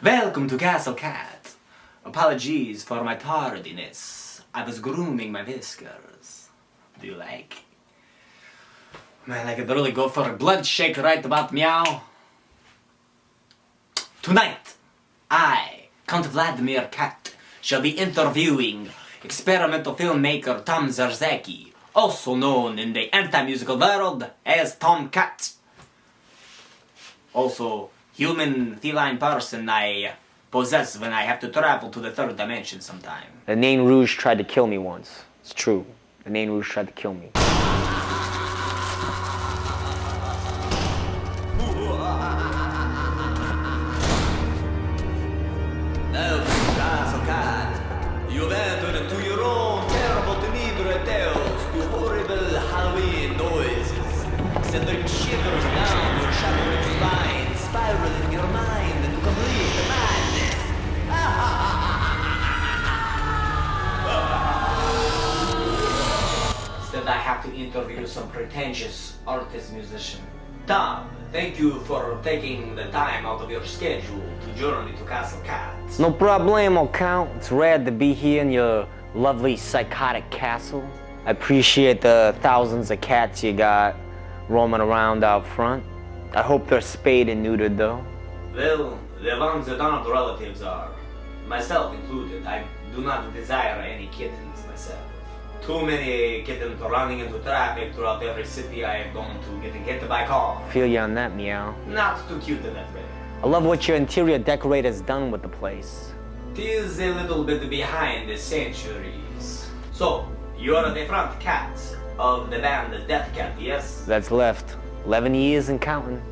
Welcome to Castle Cat. Apologies for my tardiness. I was grooming my whiskers. Do you like? Man, I could really go for a blood shake right about meow. Tonight, I, Count Vladimir Cat, shall be interviewing experimental filmmaker ToM Cat, also known in the anti-musical world as ToM Cat. Also, human feline person I possess when I have to travel to the third dimension sometime. The Nain Rouge tried to kill me once. It's true. The Nain Rouge tried to kill me. Now, Castle Cat, you've entered into your own terrible tenebrae tales to horrible Halloween noises, sending shivers down your shuddering spine, spiraling your mind into complete madness. Instead, I have to interview some pretentious artist-musician. Tom, thank you for taking the time out of your schedule to journey to Castle Cat. No problemo, Count. It's rare to be here in your lovely psychotic castle. I appreciate the thousands of cats you got roaming around out front. I hope they're spayed and neutered, though. Well, the ones that aren't relatives are, myself included. I do not desire any kittens myself. Too many kittens running into traffic throughout every city I have gone to, getting hit by car. Feel you on that, meow. Not too cute in that way. I love what your interior decorator's done with the place. Tis a little bit behind the centuries. So, you are the front cat of the band Death Cat, yes? That's left 11 years and counting.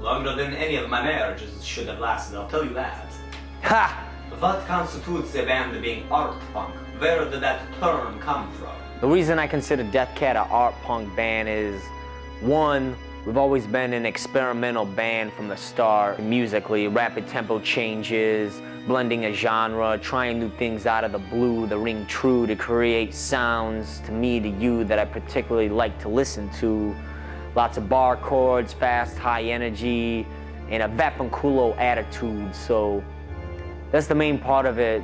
Longer than any of my marriages should have lasted, I'll tell you that. Ha! What constitutes a band being art punk? Where did that term come from? The reason I consider Death Cat an art punk band is, one, we've always been an experimental band from the start. Musically, rapid tempo changes, blending a genre, trying new things out of the blue that ring true to create sounds, to me, to you, that I particularly like to listen to. Lots of bar chords, fast, high energy, and a vappanculo attitude. So that's the main part of it,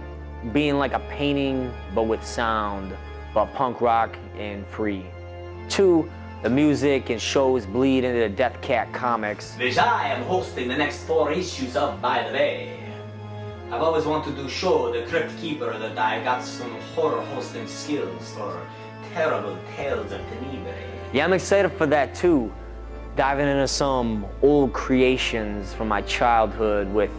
being like a painting, but with sound, but punk rock and free. Two, the music and shows bleed into the Death Cat comics. Which I am hosting the next 4 issues of, by the way. I've always wanted to show the Crypt Keeper that I got some horror hosting skills for terrible tales of tenebrae. Yeah, I'm excited for that too. Diving into some old creations from my childhood with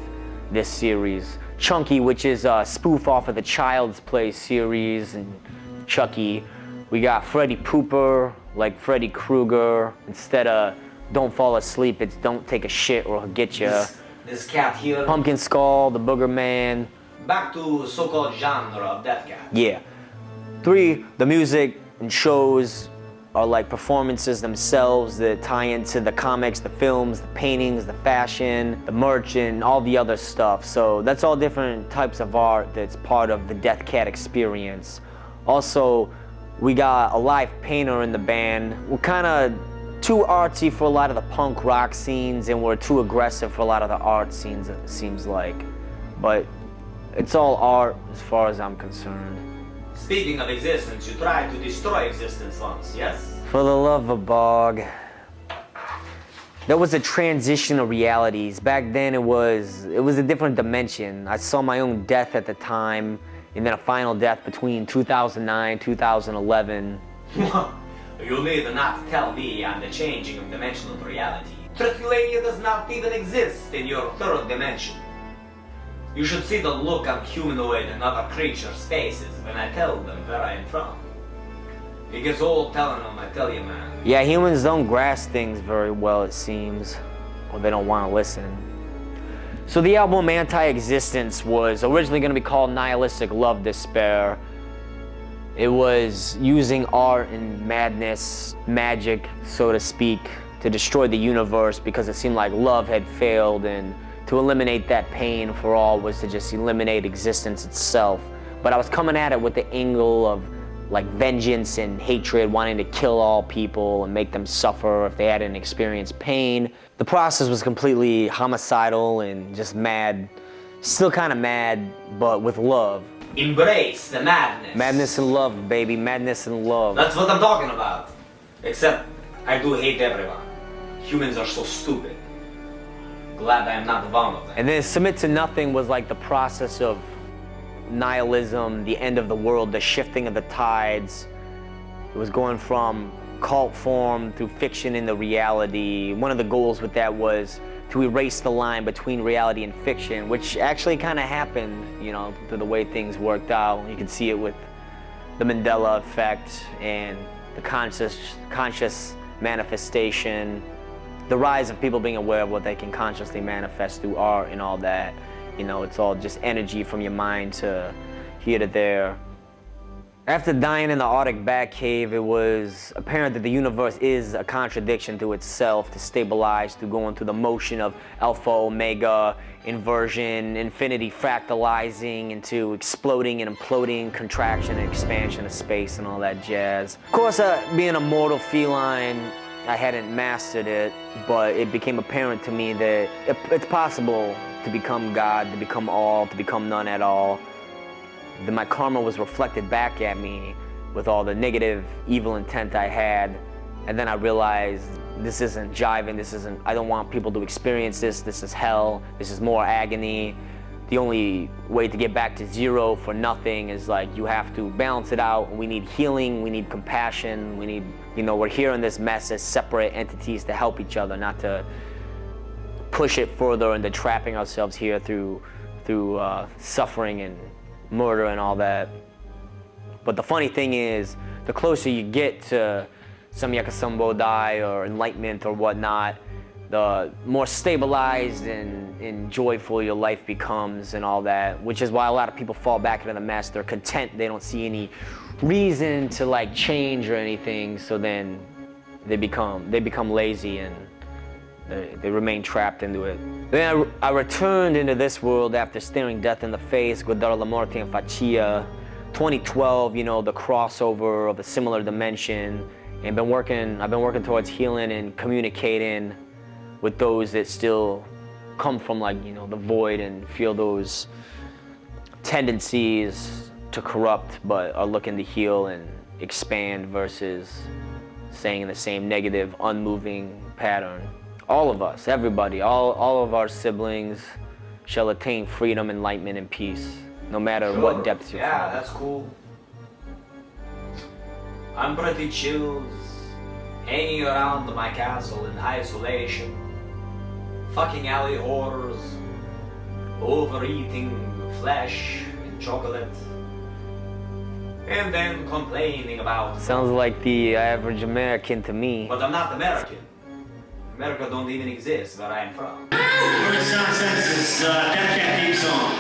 this series. Chunky, which is a spoof off of the Child's Play series, and Chucky. We got Freddy Pooper, like Freddy Krueger. Instead of don't fall asleep, it's don't take a shit or he'll get you. This cat here. Pumpkin Skull, the Booger Man. Back to so-called genre of Death Cat. Yeah. Three, the music and shows are like performances themselves that tie into the comics, the films, the paintings, the fashion, the merch, and all the other stuff. So that's all different types of art that's part of the Death Cat experience. Also, we got a live painter in the band. We're kind of too artsy for a lot of the punk rock scenes, and we're too aggressive for a lot of the art scenes, it seems like. But it's all art as far as I'm concerned. Speaking of existence, you tried to destroy existence once, yes? For the love of Bog. There was a transition of realities. Back then it was a different dimension. I saw my own death at the time, and then a final death between 2009, 2011. You need not tell me I'm the changing of dimensional reality. Triculania does not even exist in your third dimension. You should see the look on humanoid and other creatures' faces when I tell them where I am from. It gets old telling them, I tell you, man. Yeah, humans don't grasp things very well, it seems, or they don't want to listen. So the album Anti-Existence was originally going to be called Nihilistic Love Despair. It was using art and madness, magic, so to speak, to destroy the universe because it seemed like love had failed, and to eliminate that pain for all was to just eliminate existence itself. But I was coming at it with the angle of like vengeance and hatred, wanting to kill all people and make them suffer if they hadn't experienced pain. The process was completely homicidal and just mad, still kind of mad, but with love. Embrace the madness. Madness and love, baby, madness and love. That's what I'm talking about. Except, I do hate everyone. Humans are so stupid. Glad I am not one of them. And then Submit to Nothing was like the process of nihilism, the end of the world, the shifting of the tides. It was going from cult form through fiction into reality. One of the goals with that was to erase the line between reality and fiction, which actually kind of happened, you know, through the way things worked out. You can see it with the Mandela effect and the conscious manifestation, the rise of people being aware of what they can consciously manifest through art and all that. You know, it's all just energy from your mind to here to there. After dying in the Arctic Batcave, it was apparent that the universe is a contradiction to itself, to stabilize through going through the motion of alpha, omega, inversion, infinity fractalizing into exploding and imploding, contraction and expansion of space and all that jazz. Of course, being a mortal feline, I hadn't mastered it, but it became apparent to me that it's possible to become God, to become all, to become none at all. Then my karma was reflected back at me with all the negative, evil intent I had. And then I realized this isn't jiving, I don't want people to experience this. This is hell, this is more agony. The only way to get back to zero for nothing is like you have to balance it out. We need healing, we need compassion, we need, you know, we're here in this mess as separate entities to help each other, not to push it further into trapping ourselves here through suffering and murder and all that. But the funny thing is, the closer you get to Samyaka Sambodai or enlightenment or whatnot, the more stabilized and joyful your life becomes and all that, which is why a lot of people fall back into the mess. They're content, they don't see any reason to like change or anything, so then they become lazy and they remain trapped into it. Then I returned into this world after staring death in the face, Guardare la morte in faccia. 2012, you know, the crossover of a similar dimension, and I've been working towards healing and communicating with those that still come from, like, you know, the void and feel those tendencies to corrupt but are looking to heal and expand versus staying in the same negative, unmoving pattern. All of us, everybody, all of our siblings shall attain freedom, enlightenment, and peace, no matter what depths you're from. Yeah, that's cool. I'm pretty chill, hanging around my castle in isolation, fucking alley whores, overeating flesh and chocolate, and then complaining about... Sounds like the average American to me. But I'm not American. America don't even exist where I am from. First nonsense is Cat theme song.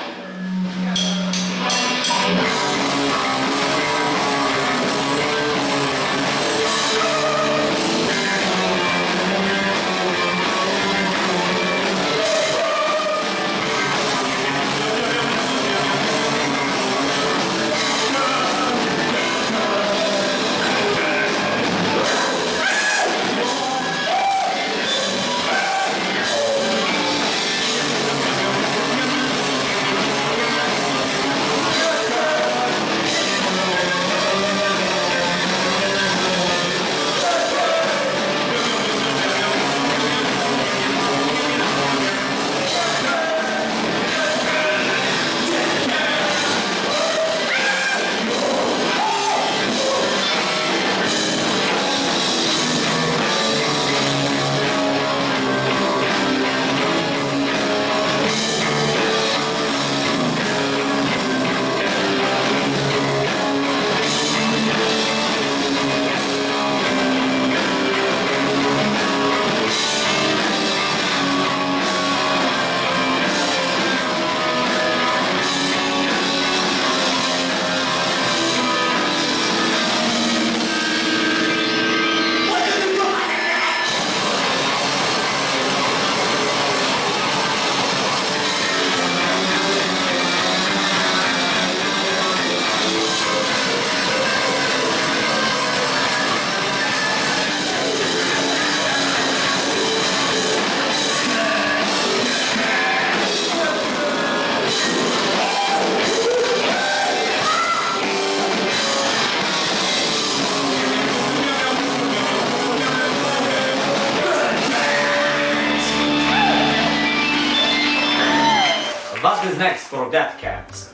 is next for Death Cat?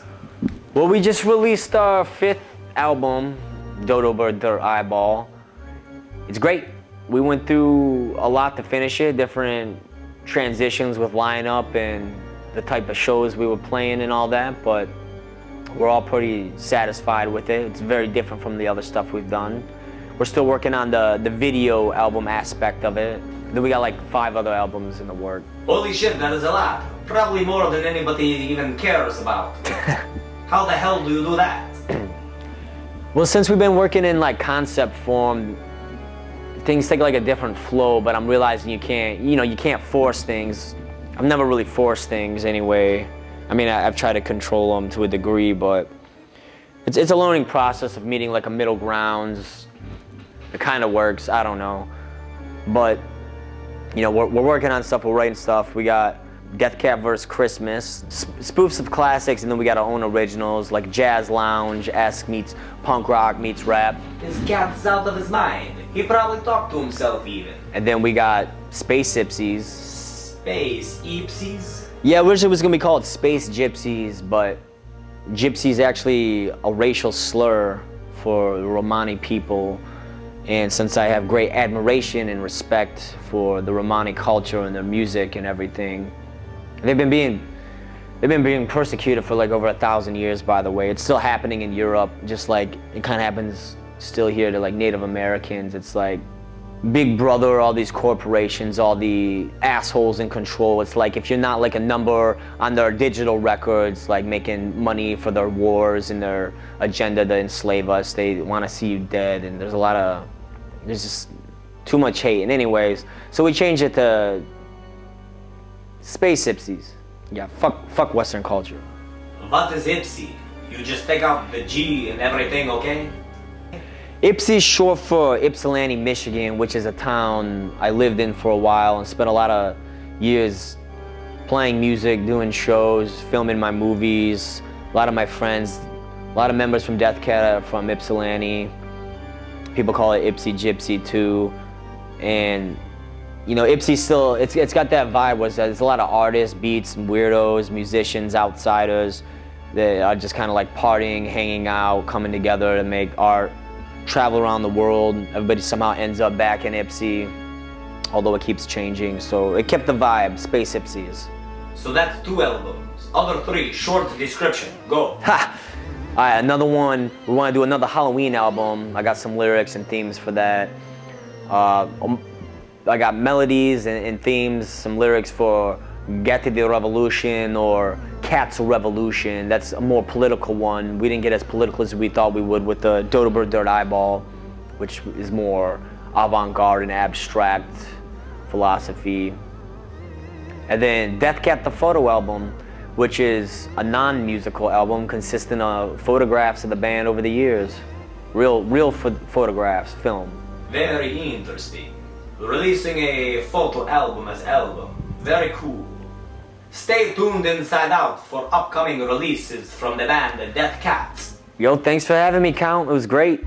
Well, we just released our 5th album, Dodo Bird Dirt Eyeball. It's great. We went through a lot to finish it, different transitions with lineup and the type of shows we were playing and all that, but we're all pretty satisfied with it. It's very different from the other stuff we've done. We're still working on the video album aspect of it. Then we got like 5 other albums in the work. Holy shit, that is a lot. Probably more than anybody even cares about. How the hell do you do that? Well, since we've been working in like concept form, things take like a different flow, but I'm realizing you can't force things. I've never really forced things anyway. I mean, I've tried to control them to a degree, but it's a learning process of meeting like a middle grounds. It kind of works, I don't know. But, you know, we're working on stuff, we're writing stuff. We got Death Cat vs. Christmas, spoofs of classics, and then we got our own originals, like Jazz Lounge-esque meets punk rock meets rap. This cat's out of his mind. He probably talked to himself even. And then we got Space Gypsies. Space Gypsies? Yeah, originally it was gonna be called Space Gypsies, but Gypsy is actually a racial slur for the Romani people. And since I have great admiration and respect for the Romani culture and their music and everything, they've been being persecuted for like over 1,000 years, by the way. It's still happening in Europe, just like it kind of happens still here to like Native Americans. It's like Big Brother, all these corporations, all the assholes in control. It's like if you're not like a number on their digital records, like making money for their wars and their agenda to enslave us, they want to see you dead. And there's just too much hate. And anyways, so we changed it to Space Gypsies. Yeah, fuck Western culture. What is Ipsy? You just take out the G and everything, okay? Ypsi is short for Ypsilanti, Michigan, which is a town I lived in for a while and spent a lot of years playing music, doing shows, filming my movies. A lot of my friends, a lot of members from Death Cat are from Ypsilanti. People call it Ipsy Gypsy too. And you know, Ipsy still, it's got that vibe where there's a lot of artists, beats, and weirdos, musicians, outsiders that are just kind of like partying, hanging out, coming together to make art, travel around the world. Everybody somehow ends up back in Ipsy, although it keeps changing. So it kept the vibe, Space Gypsies. So that's 2 albums. Other 3, short description, go. Ha! Alright, another one, we want to do another Halloween album. I got some lyrics and themes for that. I got melodies and themes, some lyrics for Cat E21 Revolution or Cat's Revolution. That's a more political one. We didn't get as political as we thought we would with the Dodo Bird Dirt Eyeball, which is more avant-garde and abstract philosophy. And then Death Cat the Photo Album, which is a non-musical album consisting of photographs of the band over the years. Real photographs, film. Very interesting. Releasing a photo album as album. Very cool. Stay tuned inside out for upcoming releases from the band Death Cat. Yo, thanks for having me, Count. It was great.